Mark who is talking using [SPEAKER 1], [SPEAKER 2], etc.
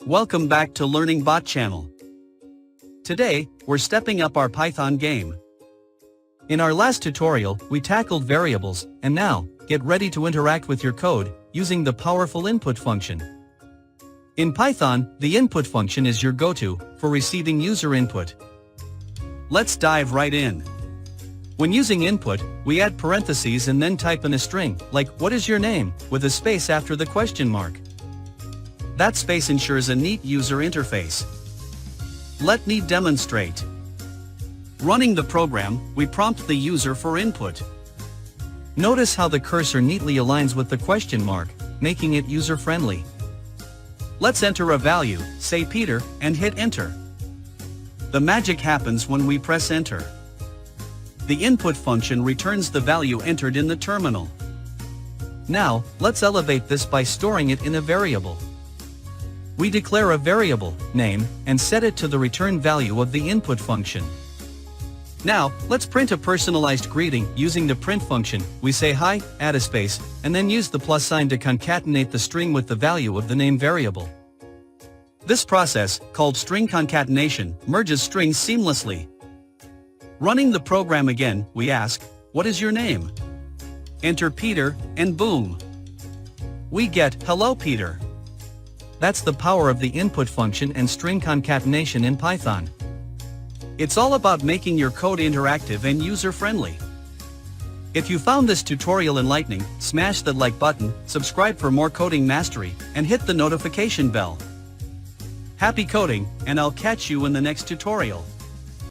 [SPEAKER 1] Welcome back to Learning Bot channel. Today, we're stepping up our Python game. In our last tutorial, we tackled variables, and now, get ready to interact with your code, using the powerful input function. In Python, the input function is your go-to for receiving user input. Let's dive right in. When using input, we add parentheses and then type in a string, like "What is your name?" with a space after the question mark. That space ensures a neat user interface. Let me demonstrate. Running the program, we prompt the user for input. Notice how the cursor neatly aligns with the question mark, making it user-friendly. Let's enter a value, say Peter, and hit enter. The magic happens when we press enter. The input function returns the value entered in the terminal. Now, let's elevate this by storing it in a variable. We declare a variable, name, and set it to the return value of the input function. Now, let's print a personalized greeting using the print function. We say hi, add a space, and then use the plus sign to concatenate the string with the value of the name variable. This process, called string concatenation, merges strings seamlessly. Running the program again, we ask, "What is your name?" Enter Peter, and boom! We get, "Hello Peter." That's the power of the input function and string concatenation in Python. It's all about making your code interactive and user-friendly. If you found this tutorial enlightening, smash the like button, subscribe for more coding mastery, and hit the notification bell. Happy coding, and I'll catch you in the next tutorial.